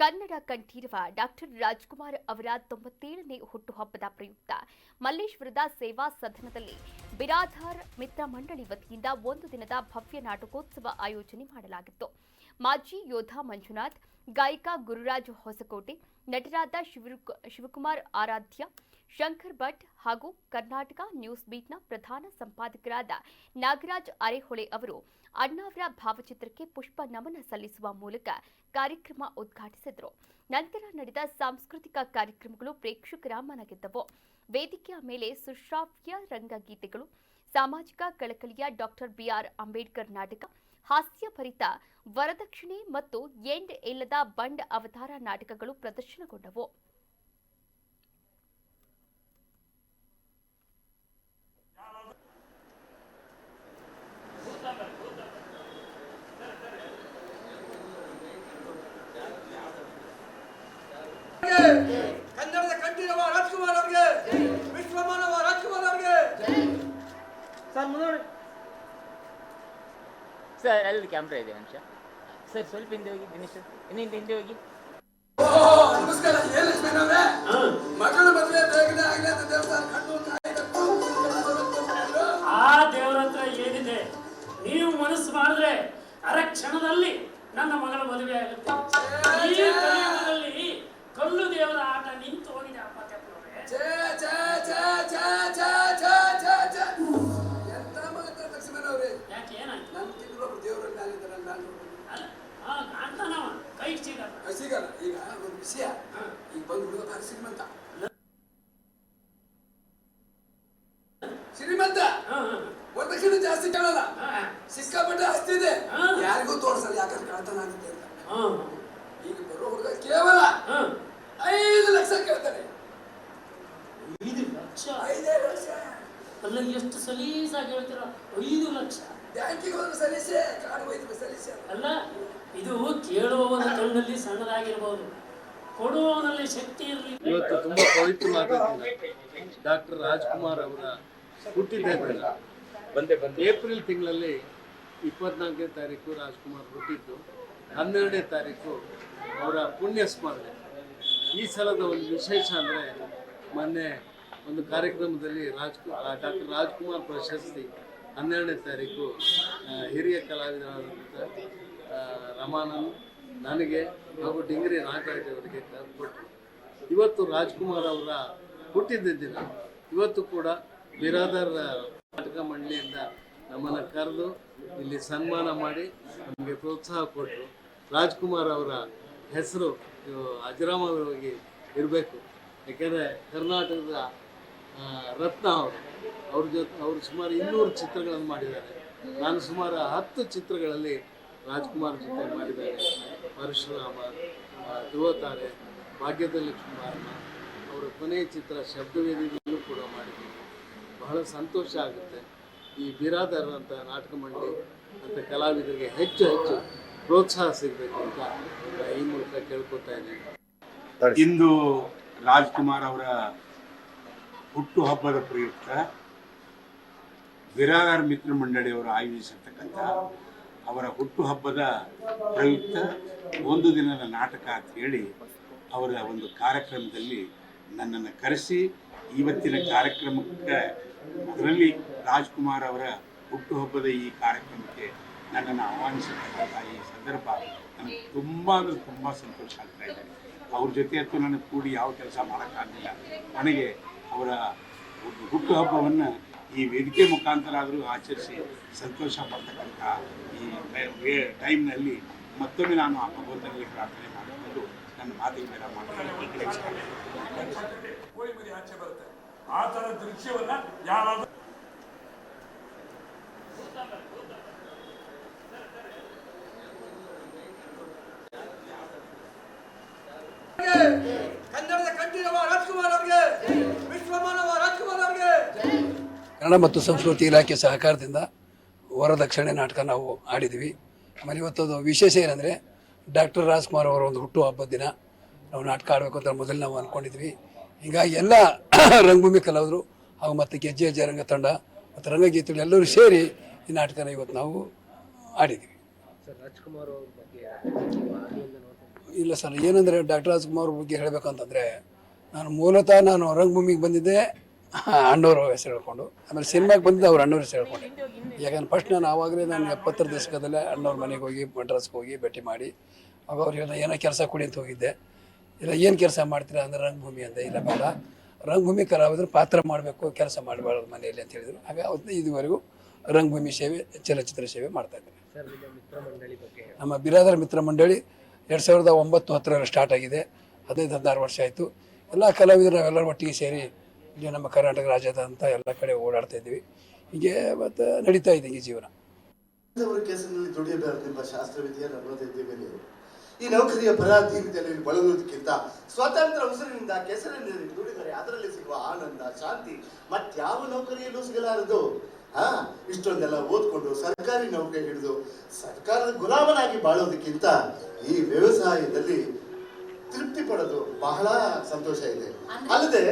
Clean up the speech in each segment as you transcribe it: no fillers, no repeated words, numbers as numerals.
Kannada Kanteerava doctor Rajkumar ಅವರ 97ನೇ ಹುಟ್ಟುಹಬ್ಬದ ಪ್ರಯುಕ್ತ ಮಲ್ಲೇಶ್ವರದ ಸೇವಾ ಸದನದಲ್ಲಿ ಬಿರಾದಾರ್ ಮಿತ್ರ ಮಂಡಳಿ ವತಿಯಿಂದ ಒಂದು ದಿನದ ಭವ್ಯ ನಾಟಕೋತ್ಸವ ಆಯೋಜನೆ ಮಾಡಲಾಗಿತ್ತು. ಮಾಜಿ ಯೋಧ ಮಂಜುನಾಥ್, ಗಾಯಕ ಗುರುರಾಜ್ ಹೊಸಕೋಟೆ, ನಟರಾದ ಶಿವಕುಮಾರ್ ಆರಾಧ್ಯ, ಶಂಕರ್ ಭಟ್ ಹಾಗೂ ಕರ್ನಾಟಕ ನ್ಯೂಸ್ ಬೀಟ್ನ ಪ್ರಧಾನ ಸಂಪಾದಕರಾದ ನಾಗರಾಜ್ ಅರೆಹೊಳೆ ಅವರು ಅಣ್ಣಾವರ ಭಾವಚಿತ್ರಕ್ಕೆ ಪುಷ್ಪ ನಮನ ಸಲ್ಲಿಸುವ ಮೂಲಕ ಕಾರ್ಯಕ್ರಮ ಉದ್ಘಾಟಿಸಿದರು. ನಂತರ ನಡೆದ ಸಾಂಸ್ಕೃತಿಕ ಕಾರ್ಯಕ್ರಮಗಳು ಪ್ರೇಕ್ಷಕರ ಮನಗೆದ್ದವು. ವೇದಿಕೆಯ ಮೇಲೆ ಸುಶ್ರಾವ್ಯ ರಂಗಗೀತೆಗಳು, ಸಾಮಾಜಿಕ ಕಳಕಳಿಯ ಡಾಕ್ಟರ್ ಬಿಆರ್ ಅಂಬೇಡ್ಕರ್ ನಾಟಕ, ಹಾಸ್ಯಭರಿತ ವರದಕ್ಷಿಣೆ ಮತ್ತು ಎಂಡ್ ಇಲ್ಲದ ಬಂಡ್ ಅವತಾರ ನಾಟಕಗಳು ಪ್ರದರ್ಶನಗೊಂಡವು. ಕನ್ನಡದ ಕಂಠೀರವ ರಾಜ್ಕುಮಾರ್ ಅವರಿಗೆ, ವಿಶ್ವಮಾನವ ರಾಜ್ಕುಮಾರ್ ಅವರಿಗೆ. ಸರ್ ಮುಂದೆ ಸರ್, ಅಲ್ಲಿ ಕ್ಯಾಮ್ರಾ ಇದೆ ಅಂಶ ಸರ್, ಸ್ವಲ್ಪ ಹಿಂದೆ ಹೋಗಿ ದಿನೇಶ್, ಇನ್ನಿಂದ ಹಿಂದೆ ಹೋಗಿ. ನಮಸ್ಕಾರ. ಏನು ಲಕ್ಷ್ಮೀನವರೇ, ಮಗಳ ಮದುವೆ ಬೇಗನೆ ಆಗಲಿ ಅಂತ ದೇವಸ್ಥಾನ ಕಣ್ಣು ಆ ದೇವರ ಹತ್ರ ಏನಿದೆ, ನೀವು ಮನಸ್ಸು ಮಾಡಿದ್ರೆ ಅರಕ್ಷಣದಲ್ಲಿ ನನ್ನ ಮಗಳ ಮದುವೆ ಆಗುತ್ತೆ. ಈ ಕಲಿಯುಗದಲ್ಲಿ ಕಲ್ಲು ದೇವರ ಆಟ ನಿಂತು ಹೋಗಿದೆ. ಅಪ್ಪ ಎಂತ ಮಗ ಲಕ್ಷ್ಮೀನವರೇ, ಯಾಕೆ ಏನಾಯ್ತು? ನನ್ನ ಕಿತ್ತೊಬ್ಬರು ದೇವರಲ್ಲಿ ಆಗಿದ್ದಾರಲ್ಲ. ಕಾಣ್ತಾನವ ಕೈ ಸಿಗಲ್ಲ. ಸಿಗಲ್ಲ. ಈಗ ಒಂದು ವಿಷಯ, ಈಗ ಬಂದು ಹುಡುಗ ಶ್ರೀಮಂತ ಶ್ರೀಮಂತ ವರದಕ್ಷಿಣೆ ಜಾಸ್ತಿ ಕಾಣಲ್ಲ, ಸಿಕ್ಕಾಪಟ್ಟೆ ಆಸ್ತಿ ಇದೆ, ಯಾರಿಗೂ ತೋರ್ಸಲ್ಲ, ಯಾಕಂದ್ರೆ ಕಳ್ತನ ಆಗುತ್ತೆ ಅಂತ. ಈಗ ಬರೋ ಹುಡುಗ ಕೇವಲ 5 ಲಕ್ಷ ಕೇಳ್ತಾನೆ. 5 ಲಕ್ಷ? 5 ಲಕ್ಷ ಅಲ್ಲ, ಎಷ್ಟು ಸಲೀಸಾಗಿ ಹೇಳ್ತೀರ. 5 ಲಕ್ಷ ಬ್ಯಾಂಕಿಗೆ ಹೋದ್ರೆ ಸಲೀಸೆ, ಕಾಡು ಹೋಯ್ತು ಸಲೀಸೆ ಅಲ್ಲ. ಇದು ಕೇಳುವವನ ಕಣ್ಣಲ್ಲಿ ಸಣ್ಣದಾಗಿರಬಹುದು, ಕೊಡುವವನಲ್ಲಿ ಶಕ್ತಿ ಇರಲಿ. ಇವತ್ತು ತುಂಬಾ ಪವಿತ್ರವಾದ ಡಾಕ್ಟರ್ ರಾಜ್ಕುಮಾರ್ ಅವರ ಹುಟ್ಟಿದ ದಿನ. ಏಪ್ರಿಲ್ ತಿಂಗಳಲ್ಲಿ 24ನೇ ತಾರೀಕು ರಾಜ್ಕುಮಾರ್ ಹುಟ್ಟಿದ್ದು, 12ನೇ ತಾರೀಕು ಅವರ ಪುಣ್ಯ ಸ್ಮರಣೆ. ಈ ಸಲದ ಒಂದು ವಿಶೇಷ ಅಂದರೆ, ಮೊನ್ನೆ ಒಂದು ಕಾರ್ಯಕ್ರಮದಲ್ಲಿ ಡಾಕ್ಟರ್ ರಾಜ್ಕುಮಾರ್ ಪ್ರಶಸ್ತಿ 12ನೇ ತಾರೀಕು ಹಿರಿಯ ಕಲಾವಿದರಾದಂಥ ರಮಾನಂದ್, ನನಗೆ ಹಾಗೂ ಡಿಂಗ್ರಿ ನಾಗರಾಜ್ ಅವರಿಗೆ ಕೊಟ್ಟರು. ಇವತ್ತು ರಾಜ್ಕುಮಾರ್ ಅವರ ಹುಟ್ಟಿದ ದಿನ. ಇವತ್ತು ಕೂಡ ಬಿರಾದಾರ್ ನಾಟಕ ಮಂಡಳಿಯಿಂದ ನಮ್ಮನ್ನು ಕರೆದು ಇಲ್ಲಿ ಸನ್ಮಾನ ಮಾಡಿ ನಮಗೆ ಪ್ರೋತ್ಸಾಹ ಕೊಟ್ಟರು. ರಾಜ್ಕುಮಾರ್ ಅವರ ಹೆಸರು ಅಜರಾಮರವಾಗಿ ಇರಬೇಕು. ಯಾಕೆಂದರೆ ಕರ್ನಾಟಕದ ರತ್ನ ಅವರು ಸುಮಾರು 200 ಚಿತ್ರಗಳನ್ನು ಮಾಡಿದ್ದಾರೆ. ನಾನು ಸುಮಾರು 10 ಚಿತ್ರಗಳಲ್ಲಿ ರಾಜ್ಕುಮಾರ್ ಜೊತೆ ಮಾಡಿದ್ದಾರೆ. ಪರಶುರಾಮ, ಧ್ರುವತಾರೆ, ಭಾಗ್ಯದಲಕ್ಷ್ಮಿ ಮಾರಮ್ಮ, ಅವರ ಕೊನೆಯ ಚಿತ್ರ ಶಬ್ದವೇದಿಗಳಲ್ಲೂ ಕೂಡ ಮಾಡಿದ್ದೀನಿ. ಬಹಳ ಸಂತೋಷ ಆಗುತ್ತೆ. ಈ ಬಿರಾದಾರ್ ಅಂತ ನಾಟಕ ಮಂಡಳಿ ಅಂತ ಕಲಾವಿದರಿಗೆ ಹೆಚ್ಚು ಹೆಚ್ಚು ಪ್ರೋತ್ಸಾಹ ಸಿಗಬೇಕು ಅಂತ ಈ ಮೂಲಕ ಕೇಳ್ಕೊತಾ ಇದ್ದೀನಿ. ಇಂದು ರಾಜ್ಕುಮಾರ್ ಅವರ ಹುಟ್ಟುಹಬ್ಬದ ಪ್ರಯುಕ್ತ ಬಿರಾದಾರ್ ಮಿತ್ರ ಮಂಡಳಿಯವರು ಆಯೋಜಿಸಿರ್ತಕ್ಕಂಥ ಅವರ ಹುಟ್ಟುಹಬ್ಬದ ಪ್ರಯುಕ್ತ ಒಂದು ದಿನದ ನಾಟಕ ಅಂತ ಹೇಳಿ ಅವರ ಒಂದು ಕಾರ್ಯಕ್ರಮದಲ್ಲಿ ನನ್ನನ್ನು ಕರೆಸಿ, ಇವತ್ತಿನ ಕಾರ್ಯಕ್ರಮಕ್ಕೆ ಅದರಲ್ಲಿ ರಾಜ್ಕುಮಾರ್ ಅವರ ಹುಟ್ಟುಹಬ್ಬದ ಈ ಕಾರ್ಯಕ್ರಮಕ್ಕೆ ನನ್ನನ್ನು ಆಹ್ವಾನಿಸಿರ್ತಕ್ಕಂಥ ಈ ಸಂದರ್ಭ ನನಗೆ ತುಂಬ ಅಂದರೆ ತುಂಬ ಸಂತೋಷ ಆಗ್ತಾ ಇದೆ. ಅವ್ರ ಜೊತೆ ಅಂತೂ ನನಗೆ ಕೂಡಿ ಯಾವ ಕೆಲಸ ಮಾಡೋಕ್ಕಾಗಲಿಲ್ಲ. ನನಗೆ ಅವರ ಹುಟ್ಟುಹಬ್ಬವನ್ನು ಈ ವೇದಿಕೆ ಮುಖಾಂತರ ಆದರೂ ಆಚರಿಸಿ ಸಂತೋಷ ಪಡ್ತಕ್ಕಂಥ ಈ ಟೈಮ್ನಲ್ಲಿ ಮತ್ತೊಮ್ಮೆ ನಾನು ಆ ಭಗವಂತನಲ್ಲಿ ಪ್ರಾರ್ಥನೆ ಮಾಡಿಕೊಂಡು ನನ್ನ ಮಾತಿನ ಮೇಲೆ ಮಾತಾಡೋದು. ಕೋಳಿ ಮರಿ ಆಚೆ ಬರುತ್ತೆ, ಆ ಥರ ದೃಶ್ಯವನ್ನ ಯಾರಾದ್ರೂ ಕನ್ನಡದ ಕಂಠೀರವ ರಾಜ್ಕುಮಾರ್ ಅವರಿಗೆ, ವಿಶ್ವಮಾನವ ರಾಜ್ಕುಮಾರ್ ಅವರಿಗೆ. ಕನ್ನಡ ಮತ್ತು ಸಂಸ್ಕೃತಿ ಇಲಾಖೆ ಸಹಕಾರದಿಂದ ವರದಕ್ಷಿಣೆ ನಾಟಕ ನಾವು ಆಡಿದ್ವಿ. ಆಮೇಲೆ ಇವತ್ತದು ವಿಶೇಷ ಏನಂದರೆ, ಡಾಕ್ಟರ್ ರಾಜ್ಕುಮಾರ್ ಅವರ ಒಂದು ಹುಟ್ಟುಹಬ್ಬದ ದಿನ ನಾವು ನಾಟಕ ಆಡಬೇಕು ಅಂತ ಮೊದಲು ನಾವು ಅಂದ್ಕೊಂಡಿದ್ವಿ. ಹೀಗಾಗಿ ಎಲ್ಲ ರಂಗಭೂಮಿ ಕಲಾವಿದರು ಹಾಗೂ ಮತ್ತು ಗೆಜ್ಜೆ ರಂಗ ತಂಡ ಮತ್ತು ರಂಗಗೀತೆಗಳು ಎಲ್ಲರೂ ಸೇರಿ ಈ ನಾಟಕನ ಇವತ್ತು ನಾವು ಆಡಿದ್ವಿ. ಇಲ್ಲ ಸರ್, ಏನಂದರೆ ಡಾಕ್ಟರ್ ರಾಜ್ಕುಮಾರ್ ಬಗ್ಗೆ ಹೇಳಬೇಕಂತಂದರೆ, ಮೂಲತಃ ನಾನು ರಂಗಭೂಮಿಗೆ ಬಂದಿದ್ದೆ ಅಣ್ಣವ್ರ ಹೆಸರು ಹೇಳ್ಕೊಂಡು, ಆಮೇಲೆ ಸಿನಿಮಾಗೆ ಬಂದಿದ್ದೆ ಅವ್ರ ಅಣ್ಣವ್ರ ಹೆಸರು ಹೇಳ್ಕೊಂಡೆ. ಯಾಕಂದ್ರೆ ಫಸ್ಟ್ ನಾನು ಆವಾಗಲೇ 70ರ ದಶಕದಲ್ಲೇ ಅಣ್ಣವ್ರ ಮನೆಗೆ ಹೋಗಿ ಮಡ್ರಾಸ್ಗೆ ಹೋಗಿ ಭೇಟಿ ಮಾಡಿ, ಆಗ ಅವ್ರು ಹೇಳಿದ ಏನೋ ಕೆಲಸ ಕೊಡಿ ಅಂತ ಹೋಗಿದ್ದೆ. ಇಲ್ಲ ಏನು ಕೆಲಸ ಮಾಡ್ತೀರಾ ಅಂದರೆ ರಂಗಭೂಮಿ ಅಂದೆ. ಇಲ್ಲ ಬೇಡ, ರಂಗಭೂಮಿ ಕಲಾವಿದರು ಪಾತ್ರ ಮಾಡಬೇಕು, ಕೆಲಸ ಮಾಡಬಾರ್ದು ಮನೆಯಲ್ಲಿ ಅಂತ ಹೇಳಿದರು. ಹಾಗೆ ಅವತ್ತು ಇದುವರೆಗೂ ರಂಗಭೂಮಿ ಸೇವೆ, ಚಲನಚಿತ್ರ ಸೇವೆ ಮಾಡ್ತಾಯಿದ್ದಾರೆ. ನಮ್ಮ ಬಿರಾದರ್ ಮಿತ್ರ ಮಂಡಳಿ 2009-10 ಸ್ಟಾರ್ಟ್ ಆಗಿದೆ. 15-16 ವರ್ಷ ಆಯಿತು. ಎಲ್ಲ ಕಲಾವಿದರು ನಾವೆಲ್ಲರೂ ಒಟ್ಟಿಗೆ ಸೇರಿ ಇಲ್ಲಿ ನಮ್ಮ ಕರ್ನಾಟಕ ರಾಜ್ಯದಂತ ಎಲ್ಲ ಕಡೆ ಓಡಾಡ್ತಾ ಇದ್ದೀವಿ. ಹೀಗೆ ಮತ್ತು ನಡೀತಾ ಇದೆ ಈ ಜೀವನ. ಕೆಲಸದಲ್ಲಿ ದುಡಿಯಬೇಕೆಂಬ ಶಾಸ್ತ್ರವಿದೆಯ ನಮ್ಮದಿದ್ದೇವೆ. ಈ ನೌಕರಿಯ ಪರಾಧೀನತೆಯಲ್ಲಿ ಬಳಲುವುದಕ್ಕಿಂತ ಸ್ವತಂತ್ರ ಉಸಿರಿನಿಂದ ಕೆಸರಿನಲ್ಲಿ ದುಡಿದರೆ ಅದರಲ್ಲಿ ಸಿಗುವ ಆನಂದ, ಶಾಂತಿ ಮತ್ಯಾವ ನೌಕರಿಯಲ್ಲೂ ಸಿಗಲಾರದು. ಇಷ್ಟೊಂದೆಲ್ಲ ಓದ್ಕೊಂಡು ಸರ್ಕಾರಿ ನೌಕರಿ ಹಿಡಿದು ಸರ್ಕಾರದ ಗುಲಾಮನಾಗಿ ಬಾಳೋದಕ್ಕಿಂತ ಈ ವ್ಯವಸಾಯದಲ್ಲಿ ತೃಪ್ತಿ ಪಡೋದು ಬಹಳ ಸಂತೋಷ ಇದೆ. ಅಲ್ಲದೆ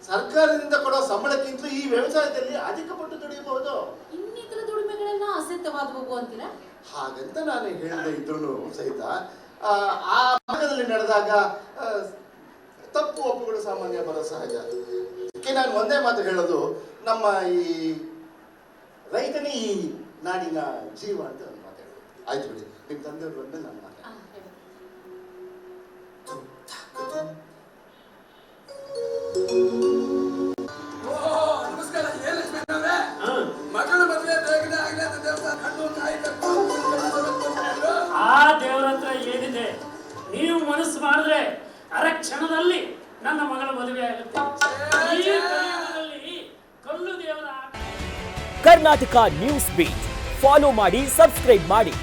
ಸರ್ಕಾರದಿಂದ ಕೊಡೋ ಸಂಬಳಕ್ಕಿಂತಲೂ ಈ ವ್ಯವಸಾಯದಲ್ಲಿ ಅಧಿಕ ಪಟ್ಟು ದುಡಿಯಬಹುದು. ಇನ್ನಿತರ ದುಡಿಮೆಗಳೆಲ್ಲ ಅಸತ್ಯವಾದವು ಅಂತೀರಾ? ಹಾಗಂತ ನಾನು ಹೇಳದೆ ಇದ್ರು ಸಹಿತ ಆ ಭಾಗದಲ್ಲಿ ನಡೆದಾಗ ತಪ್ಪು ಒಪ್ಪುಗಳು ಸಾಮಾನ್ಯ ಬರೋ ಸಹಜ. ಅದಕ್ಕೆ ನಾನು ಒಂದೇ ಮಾತು ಹೇಳೋದು, ನಮ್ಮ ಈ ರೈತನೇ ಈ ನಾಡಿನ ಜೀವ ಅಂತ ನಾನು ಮಾತಾಡೋದು. ಆಯ್ತು ಬಿಡಿ, ನಿಮ್ಮ ತಂದೆಯವರು ಬಂದ್ಮೇಲೆ ನಾನು ಮಾತಾಡ್ತೀನಿ. ನಮಸ್ಕಾರ. ಏನ್ ಲಕ್ಷ್ಮೀ ಅವರೇ, ಮಗಳ ಮದುವೆ ಬೇಗನೆ ಆಗ್ಲಿ ಅಂತ ದೇವಸ್ಥಾನ ಕಣ್ಣು ಕಾಯಿ ಆ ದೇವರ ಹತ್ರ ಏನಿದೆ, ನೀವು ಮನಸ್ಸು ಮಾಡಿದ್ರೆ ಅರಕ್ಷಣದಲ್ಲಿ ನನ್ನ ಮಗಳ ಮದುವೆ ಆಗುತ್ತೆ. ಈ ಕಲಿಯುಗದಲ್ಲಿ ಕಲ್ಲು ದೇವರ ಕರ್ನಾಟಕ ನ್ಯೂಸ್ ಬೀಟ್ ಫಾಲೋ ಮಾಡಿ, ಸಬ್ಸ್ಕ್ರೈಬ್ ಮಾಡಿ.